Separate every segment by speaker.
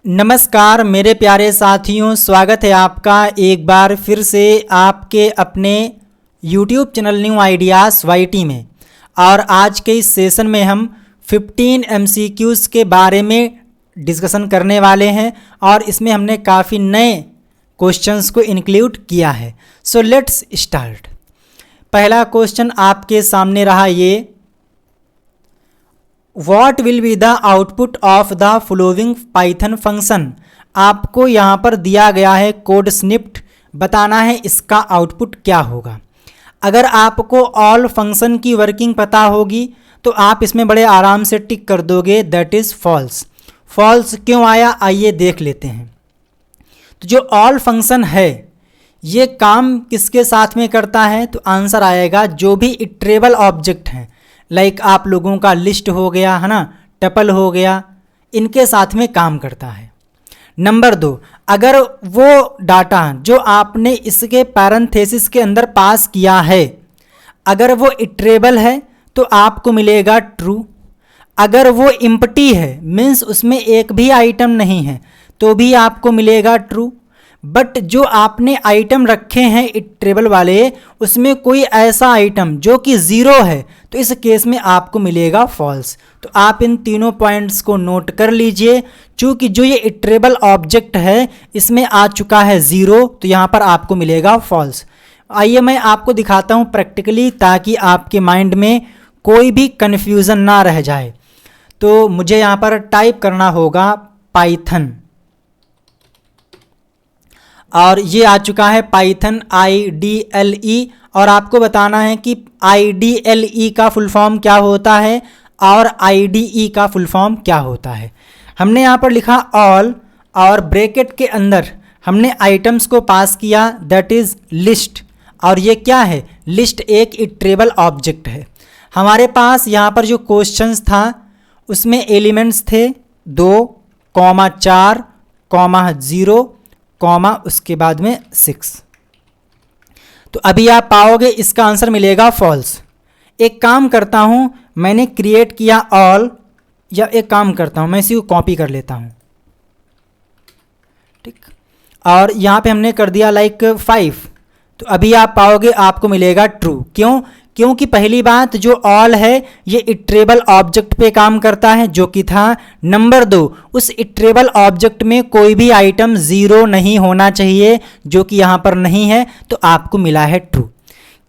Speaker 1: नमस्कार मेरे प्यारे साथियों, स्वागत है आपका एक बार फिर से आपके अपने YouTube channel new ideas YT में। और आज के इस सेशन में हम 15 MCQs के बारे में डिस्कशन करने वाले हैं और इसमें हमने काफ़ी नए क्वेश्चंस को इंक्लूड किया है। So let's start. पहला क्वेश्चन आपके सामने रहा ये, What will be the output of the following Python function? आपको यहाँ पर दिया गया है कोड स्निप्ट, बताना है इसका आउटपुट क्या होगा। अगर आपको ऑल फंक्शन की वर्किंग पता होगी तो आप इसमें बड़े आराम से टिक कर दोगे, दैट इज़ फॉल्स। फॉल्स क्यों आया आइए देख लेते हैं। तो जो ऑल फंक्शन है ये काम किसके साथ में करता है, तो आंसर आएगा जो भी इटरेबल ऑब्जेक्ट हैं, लाइक आप लोगों का लिस्ट हो गया है ना, टपल हो गया, इनके साथ में काम करता है। नंबर 2, अगर वो डाटा जो आपने इसके पैरेंथेसिस के अंदर पास किया है अगर वो इटरेबल है तो आपको मिलेगा ट्रू। अगर वो इम्प्टी है मीन्स उसमें एक भी आइटम नहीं है तो भी आपको मिलेगा ट्रू। बट जो आपने आइटम रखे हैं इटरेबल वाले उसमें कोई ऐसा आइटम जो कि ज़ीरो है तो इस केस में आपको मिलेगा फॉल्स। तो आप इन तीनों पॉइंट्स को नोट कर लीजिए। चूँकि जो ये इटरेबल ऑब्जेक्ट है इसमें आ चुका है ज़ीरो तो यहाँ पर आपको मिलेगा फॉल्स। आइए मैं आपको दिखाता हूँ प्रैक्टिकली ताकि आपके माइंड में कोई भी कन्फ्यूज़न ना रह जाए। तो मुझे यहाँ पर टाइप करना होगा पाइथन और ये आ चुका है पाइथन IDLE और आपको बताना है कि IDLE का फुल फॉर्म क्या होता है और IDE का फुल फॉर्म क्या होता है। हमने यहाँ पर लिखा ऑल और ब्रैकेट के अंदर हमने आइटम्स को पास किया, दैट इज़ लिस्ट। और ये क्या है, लिस्ट एक इटरेबल ऑब्जेक्ट है। हमारे पास यहाँ पर जो क्वेश्चंस था उसमें एलिमेंट्स थे 2, 4, 0, उसके बाद में 6। तो अभी आप पाओगे इसका आंसर मिलेगा फॉल्स। एक काम करता हूँ, मैंने क्रिएट किया ऑल, या एक काम करता हूँ मैं इसी को कॉपी कर लेता हूँ, ठीक। और यहाँ पे हमने कर दिया लाइक 5। तो अभी आप पाओगे आपको मिलेगा ट्रू। क्यों? क्योंकि पहली बात जो ऑल है ये इटरेबल ऑब्जेक्ट पे काम करता है जो कि था। नंबर 2, उस इटरेबल ऑब्जेक्ट में कोई भी आइटम ज़ीरो नहीं होना चाहिए जो कि यहाँ पर नहीं है, तो आपको मिला है ट्रू।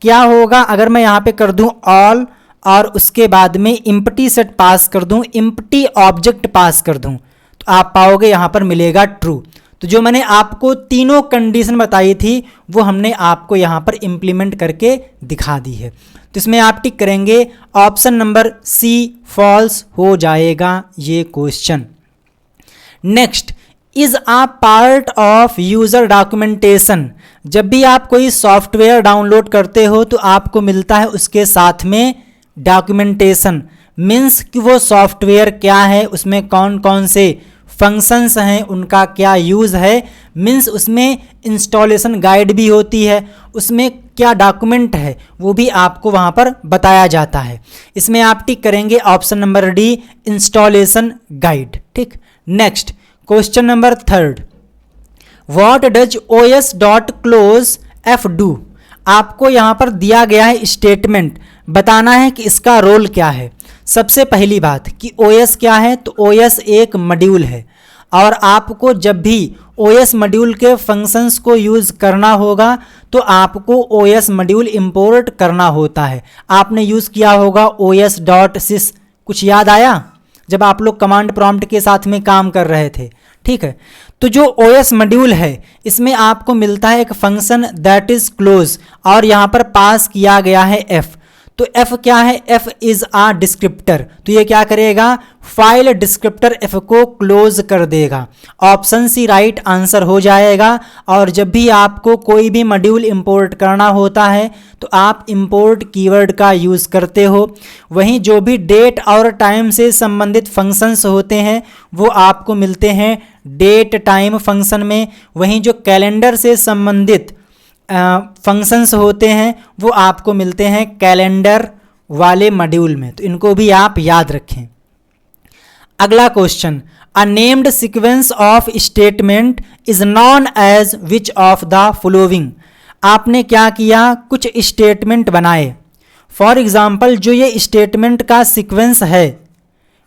Speaker 1: क्या होगा अगर मैं यहाँ पे कर दूँ ऑल और उसके बाद में इम्प्टी सेट पास कर दूँ, इम्प्टी ऑब्जेक्ट पास कर दूँ, तो आप पाओगे यहाँ पर मिलेगा ट्रू। तो जो मैंने आपको तीनों कंडीशन बताई थी वो हमने आपको यहाँ पर इम्प्लीमेंट करके दिखा दी है। तो इसमें आप टिक करेंगे, ऑप्शन नंबर सी फॉल्स हो जाएगा ये question. Next, is a part of user documentation. जब भी आप कोई सॉफ्टवेयर डाउनलोड करते हो तो आपको मिलता है उसके साथ में डॉक्यूमेंटेशन, मीन्स कि वो सॉफ्टवेयर क्या है, उसमें कौन कौन से फंक्शंस हैं, उनका क्या यूज़ है, मीन्स उसमें इंस्टॉलेशन गाइड भी होती है, उसमें क्या डॉक्यूमेंट है वो भी आपको वहाँ पर बताया जाता है। इसमें आप टिक करेंगे option number D installation guide, ठीक। Next question number 3, what does os.close f do. आपको यहाँ पर दिया गया है स्टेटमेंट, बताना है कि इसका रोल क्या है। सबसे पहली बात कि OS क्या है, तो OS एक मॉड्यूल है और आपको जब भी OS मॉड्यूल के फंक्शंस को यूज़ करना होगा तो आपको OS मॉड्यूल इंपोर्ट करना होता है। आपने यूज़ किया होगा os.sys, कुछ याद आया जब आप लोग कमांड प्रॉम्प्ट के साथ में काम कर रहे थे, ठीक है। तो जो OS मॉड्यूल है इसमें आपको मिलता है एक फंक्शन दैट इज़ क्लोज और यहाँ पर पास किया गया है f। तो f क्या है, f इज़ आ डिस्क्रिप्टर, तो ये क्या करेगा, फाइल डिस्क्रिप्टर f को क्लोज कर देगा। ऑप्शन सी राइट आंसर हो जाएगा। और जब भी आपको कोई भी मॉड्यूल इंपोर्ट करना होता है तो आप इंपोर्ट कीवर्ड का यूज़ करते हो। वहीं जो भी डेट और टाइम से संबंधित फंक्शंस होते हैं वो आपको मिलते हैं डेट टाइम फंक्शन में। वहीं जो कैलेंडर से संबंधित फंक्शंस होते हैं वो आपको मिलते हैं कैलेंडर वाले मॉड्यूल में, तो इनको भी आप याद रखें। अगला question, a named sequence of statement is known as which of the following. आपने क्या किया, कुछ स्टेटमेंट बनाए। फॉर एग्जाम्पल जो ये स्टेटमेंट का सीक्वेंस है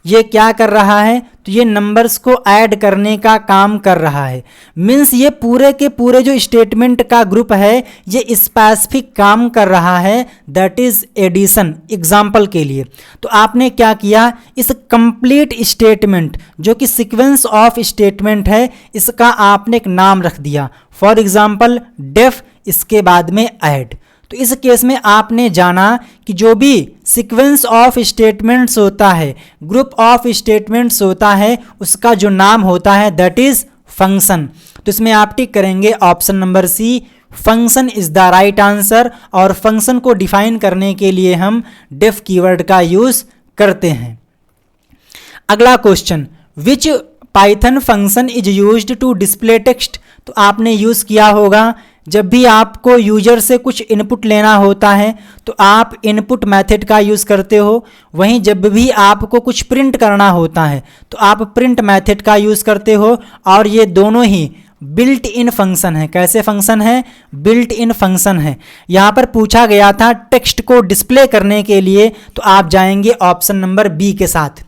Speaker 1: ये क्या कर रहा है, तो ये नंबर्स को ऐड करने का काम कर रहा है। मीन्स ये पूरे के पूरे जो स्टेटमेंट का ग्रुप है ये स्पेसिफिक काम कर रहा है, दैट इज एडिशन। एग्जाम्पल के लिए तो आपने क्या किया, इस कंप्लीट स्टेटमेंट जो कि सीक्वेंस ऑफ स्टेटमेंट है इसका आपने एक नाम रख दिया, फॉर एग्जाम्पल डेफ, इसके बाद में ऐड। तो इस केस में आपने जाना कि जो भी सीक्वेंस ऑफ स्टेटमेंट्स होता है, ग्रुप ऑफ स्टेटमेंट्स होता है, उसका जो नाम होता है दैट इज फंक्शन। तो इसमें आप टिक करेंगे option number C, function is the right answer. और फंक्शन को डिफाइन करने के लिए हम डेफ कीवर्ड का यूज करते हैं। अगला question, which Python function is used to display text. तो आपने यूज किया होगा जब भी आपको यूजर से कुछ इनपुट लेना होता है तो आप इनपुट मेथड का यूज़ करते हो, वहीं जब भी आपको कुछ प्रिंट करना होता है तो आप प्रिंट मेथड का यूज़ करते हो। और ये दोनों ही बिल्ट इन फंक्शन है। कैसे फंक्शन है, बिल्ट इन फंक्शन है। यहाँ पर पूछा गया था टेक्स्ट को डिस्प्ले करने के लिए, तो आप जाएंगे ऑप्शन नंबर बी के साथ।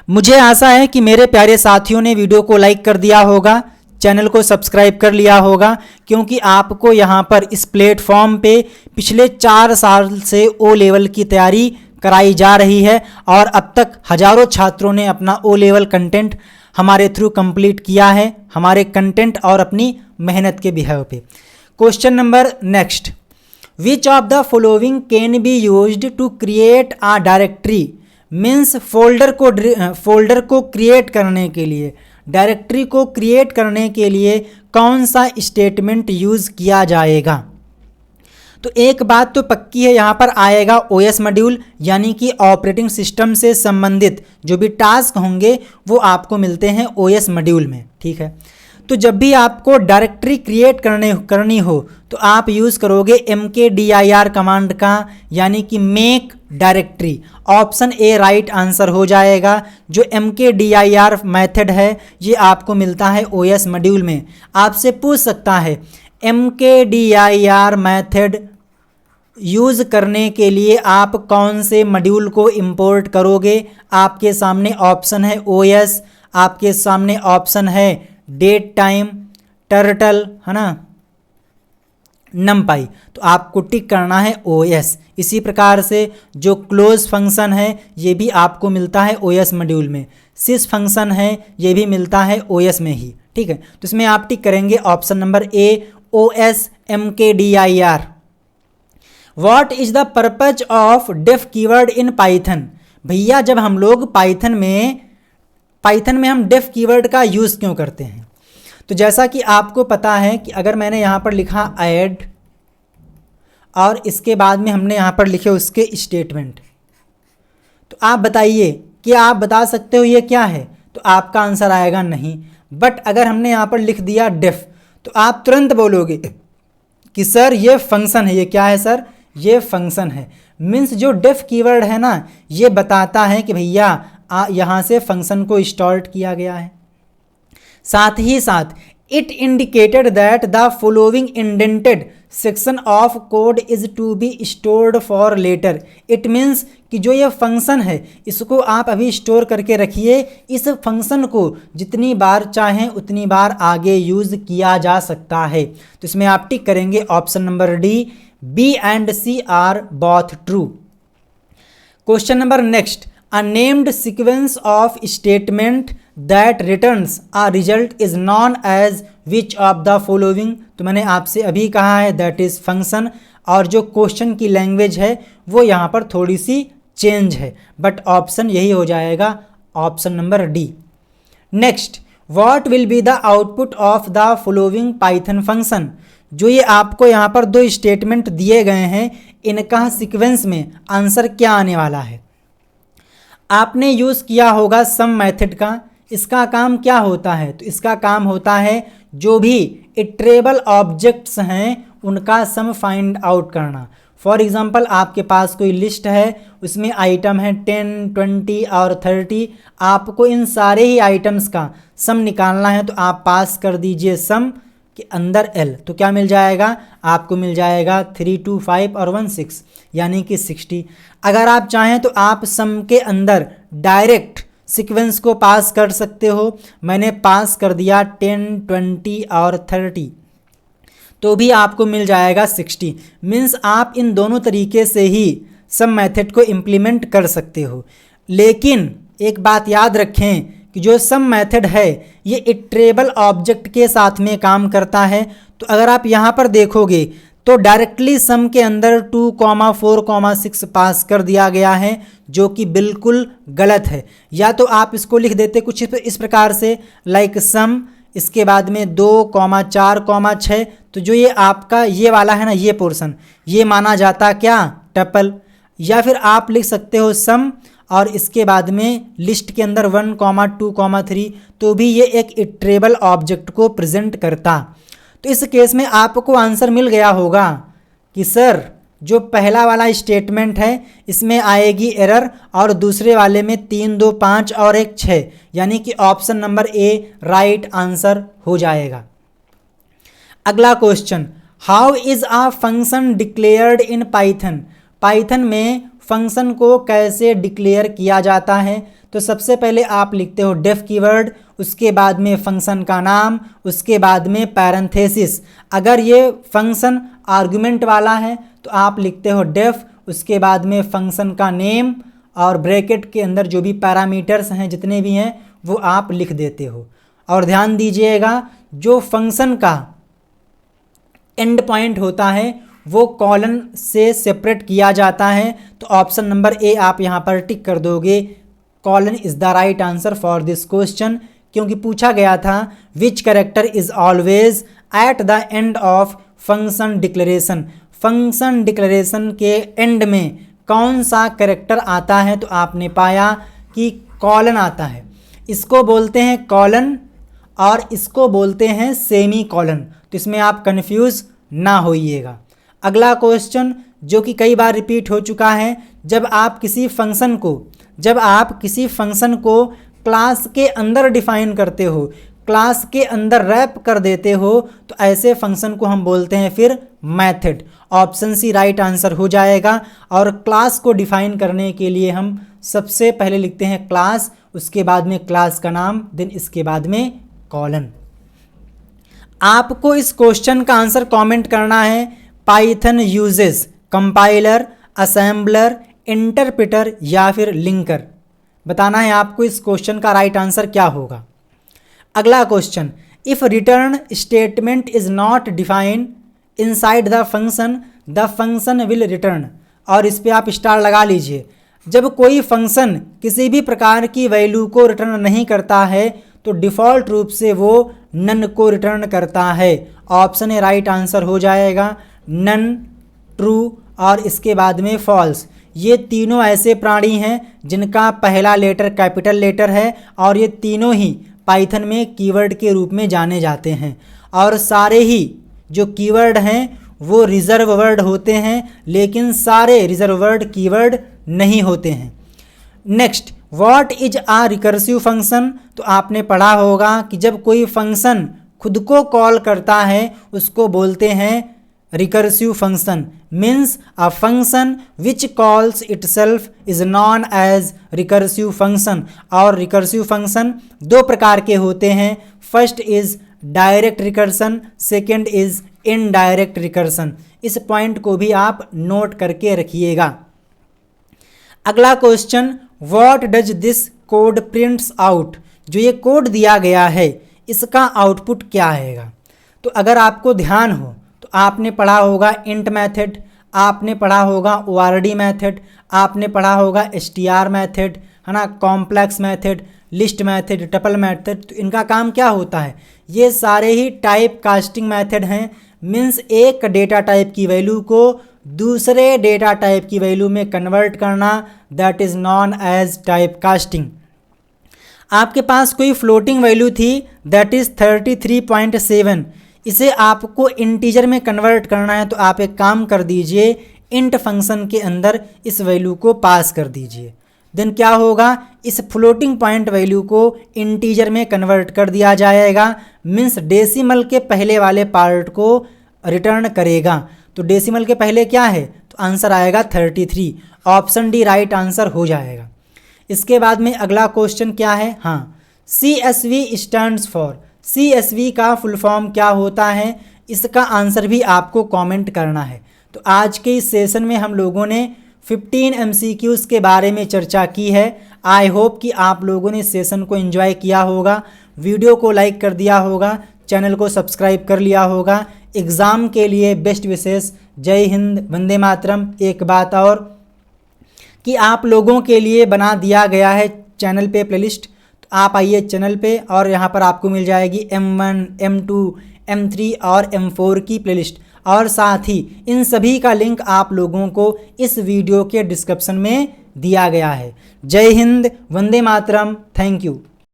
Speaker 1: मुझे आशा है कि मेरे प्यारे साथियों ने वीडियो को लाइक कर दिया होगा, चैनल को सब्सक्राइब कर लिया होगा, क्योंकि आपको यहाँ पर इस प्लेटफॉर्म पे पिछले 4 साल से ओ लेवल की तैयारी कराई जा रही है और अब तक हजारों छात्रों ने अपना ओ लेवल कंटेंट हमारे थ्रू कंप्लीट किया है, हमारे कंटेंट और अपनी मेहनत के बिहाव पे। Question number next, which of the following can be used to create a directory. Means folder को क्रिएट करने के लिए, डायरेक्टरी को क्रिएट करने के लिए कौन सा स्टेटमेंट यूज़ किया जाएगा। तो एक बात तो पक्की है, यहाँ पर आएगा ओएस मॉड्यूल, यानी कि ऑपरेटिंग सिस्टम से संबंधित जो भी टास्क होंगे वो आपको मिलते हैं ओएस मॉड्यूल में, ठीक है। तो जब भी आपको डायरेक्टरी क्रिएट करनी हो तो आप यूज़ करोगे mkdir कमांड का, यानी कि make directory. Option A right answer हो जाएगा। जो mkdir मेथड है ये आपको मिलता है ओएस मॉड्यूल में। आपसे पूछ सकता है mkdir मेथड यूज़ करने के लिए आप कौन से मॉड्यूल को इंपोर्ट करोगे। आपके सामने ऑप्शन है ओएस, आपके सामने ऑप्शन है डेट टाइम, टर्टल, है ना, नमपाई। तो आपको टिक करना है ओएस। इसी प्रकार से जो क्लोज फंक्शन है ये भी आपको मिलता है ओएस मॉड्यूल में। सिस फंक्शन है ये भी मिलता है ओएस में ही, ठीक है। तो इसमें आप टिक करेंगे option number A, OS mkdir। What is the purpose of def keyword in Python. भैया जब हम लोग पाइथन में हम डेफ कीवर्ड का यूज़ क्यों करते हैं। तो जैसा कि आपको पता है कि अगर मैंने यहाँ पर लिखा ऐड और इसके बाद में हमने यहाँ पर लिखे उसके स्टेटमेंट, तो आप बताइए कि आप बता सकते हो ये क्या है, तो आपका आंसर आएगा नहीं। बट अगर हमने यहाँ पर लिख दिया डेफ तो आप तुरंत बोलोगे कि सर ये फंक्शन है। ये क्या है सर, ये फंक्शन है। मीन्स जो डेफ कीवर्ड है ना ये बताता है कि भैया यहाँ से फंक्शन को स्टार्ट किया गया है। साथ ही साथ it indicated that the following indented section of code is to be stored for later. It means कि जो ये फंक्शन है इसको आप अभी स्टोर करके रखिए। इस फंक्शन को जितनी बार चाहें उतनी बार आगे यूज़ किया जा सकता है। तो इसमें आप टिक करेंगे option number D, B and C are both true. Question number next, a named sequence of statement that returns a result is known as which of the following। तो मैंने आपसे अभी कहा है that is function, और जो question की language है वो यहाँ पर थोड़ी सी चेंज है, बट ऑप्शन यही हो जाएगा option number D. Next, what will be the output of the following Python function. जो ये आपको यहाँ पर 2 स्टेटमेंट दिए गए हैं इनका सीक्वेंस में आंसर क्या आने वाला है। आपने यूज़ किया होगा सम मेथड का। इसका काम क्या होता है, तो इसका काम होता है जो भी इटरेबल ऑब्जेक्ट्स हैं उनका सम फाइंड आउट करना। फॉर एग्जांपल आपके पास कोई लिस्ट है, उसमें आइटम है 10, 20 और 30। आपको इन सारे ही आइटम्स का सम निकालना है, तो आप पास कर दीजिए सम के अंदर L, तो क्या मिल जाएगा आपको? मिल जाएगा 3, 2, 5 और 1, 6 यानी कि 60। अगर आप चाहें तो आप सम के अंदर डायरेक्ट सीक्वेंस को पास कर सकते हो। मैंने पास कर दिया 10, 20 और 30, तो भी आपको मिल जाएगा 60। मीन्स आप इन दोनों तरीके से ही सम मेथड को इम्प्लीमेंट कर सकते हो। लेकिन एक बात याद रखें कि जो सम मेथड है ये इटरेबल ऑब्जेक्ट के साथ में काम करता है। तो अगर आप यहाँ पर देखोगे तो डायरेक्टली सम के अंदर 2, 4, 6 पास कर दिया गया है, जो कि बिल्कुल गलत है। या तो आप इसको लिख देते कुछ इस प्रकार से, लाइक सम, इसके बाद में 2, 4, 6, तो जो ये आपका ये वाला है ना, ये पोर्शन, ये माना जाता क्या? टपल। या फिर आप लिख सकते हो सम और इसके बाद में लिस्ट के अंदर 1, 2, 3, तो भी ये एक इटरेबल ऑब्जेक्ट को प्रेजेंट करता। तो इस केस में आपको आंसर मिल गया होगा कि सर जो पहला वाला स्टेटमेंट है इसमें आएगी एरर, और दूसरे वाले में 3, 2, 5 और 1, 6, यानी कि ऑप्शन नंबर ए राइट आंसर हो जाएगा। अगला question, how is a function declared in Python? Python में फंक्शन को कैसे डिक्लेयर किया जाता है? तो सबसे पहले आप लिखते हो डेफ कीवर्ड, उसके बाद में फंक्शन का नाम, उसके बाद में पैरेंथेसिस। अगर ये फंक्शन आर्गुमेंट वाला है तो आप लिखते हो डेफ, उसके बाद में फंक्शन का नेम और ब्रैकेट के अंदर जो भी पैरामीटर्स हैं जितने भी हैं वो आप लिख देते हो। और ध्यान दीजिएगा जो फंक्शन का एंड पॉइंट होता है वो कॉलन से सेपरेट किया जाता है। तो ऑप्शन नंबर ए आप यहाँ पर टिक कर दोगे, colon is the right answer for this question, क्योंकि पूछा गया था विच character is always at the end of function declaration. Function declaration के एंड में कौन सा कैरेक्टर आता है? तो आपने पाया कि कॉलन आता है। इसको बोलते हैं कॉलन और इसको बोलते हैं सेमी कॉलन, तो इसमें आप कंफ्यूज ना होइएगा। अगला क्वेश्चन जो कि कई बार रिपीट हो चुका है, जब आप किसी फंक्शन को क्लास के अंदर डिफाइन करते हो, क्लास के अंदर रैप कर देते हो, तो ऐसे फंक्शन को हम बोलते हैं फिर method. Option C right answer हो जाएगा। और क्लास को डिफाइन करने के लिए हम सबसे पहले लिखते हैं क्लास, उसके बाद में क्लास का नाम, देन इसके बाद में कॉलन। आपको इस क्वेश्चन का आंसर कमेंट करना है। Python uses compiler, assembler, interpreter या फिर लिंकर। बताना है आपको इस क्वेश्चन का राइट आंसर क्या होगा। अगला question, if return statement is not defined inside the function will return. और इस पे आप स्टार लगा लीजिए। जब कोई फंक्शन किसी भी प्रकार की वैल्यू को रिटर्न नहीं करता है तो डिफ़ॉल्ट रूप से वो नन को रिटर्न करता है। ऑप्शन ए राइट आंसर हो जाएगा, नन, ट्रू और इसके बाद में फॉल्स। ये तीनों ऐसे प्राणी हैं जिनका पहला लेटर कैपिटल लेटर है और ये तीनों ही पाइथन में कीवर्ड के रूप में जाने जाते हैं। और सारे ही जो कीवर्ड हैं वो रिजर्व वर्ड होते हैं, लेकिन सारे रिजर्व वर्ड कीवर्ड नहीं होते हैं। Next, what is a recursive function? तो आपने पढ़ा होगा कि जब कोई फंक्शन खुद को कॉल करता है उसको बोलते हैं recursive function. Means a function which calls itself is known as recursive function. और रिकर्सिव फंक्शन दो प्रकार के होते हैं, first is direct recursion, second is indirect recursion. इस पॉइंट को भी आप नोट करके रखिएगा। अगला question, what does this code prints out? जो ये कोड दिया गया है इसका आउटपुट क्या आएगा? तो अगर आपको ध्यान हो तो आपने पढ़ा होगा इंट मेथड, आपने पढ़ा होगा ORD मेथड, आपने पढ़ा होगा str मेथड, है ना, complex method, list method, tuple method. तो इनका काम क्या होता है? ये सारे ही टाइप कास्टिंग मेथड हैं। मीन्स एक डेटा टाइप की वैल्यू को दूसरे डेटा टाइप की वैल्यू में कन्वर्ट करना, that is known as type casting. आपके पास कोई फ्लोटिंग वैल्यू थी दैट इज़ 33.7, इसे आपको इंटीजर में कन्वर्ट करना है तो आप एक काम कर दीजिए, इंट फंक्शन के अंदर इस वैल्यू को पास कर दीजिए। देन क्या होगा, इस फ्लोटिंग पॉइंट वैल्यू को इंटीजर में कन्वर्ट कर दिया जाएगा, मीन्स डेसिमल के पहले वाले पार्ट को रिटर्न करेगा। तो डेसिमल के पहले क्या है, तो आंसर आएगा 33। ऑप्शन डी राइट आंसर हो जाएगा। इसके बाद में अगला क्वेश्चन क्या है, हाँ, CSV स्टैंड्स फॉर, CSV का फुल फॉर्म क्या होता है, इसका आंसर भी आपको कमेंट करना है। तो आज के इस सेशन में हम लोगों ने 15 MCQs के बारे में चर्चा की है। आई होप कि आप लोगों ने इस सेशन को एंजॉय किया होगा, वीडियो को लाइक कर दिया होगा, चैनल को सब्सक्राइब कर लिया होगा। एग्ज़ाम के लिए बेस्ट विशेष। जय हिंद, वंदे मातरम। एक बात और कि आप लोगों के लिए बना दिया गया है चैनल पे प्लेलिस्ट, तो आप आइए चैनल पे और यहाँ पर आपको मिल जाएगी M1, M2, M3 और M4 की प्लेलिस्ट, और साथ ही इन सभी का लिंक आप लोगों को इस वीडियो के डिस्क्रिप्शन में दिया गया है। जय हिंद, वंदे मातरम, थैंक यू।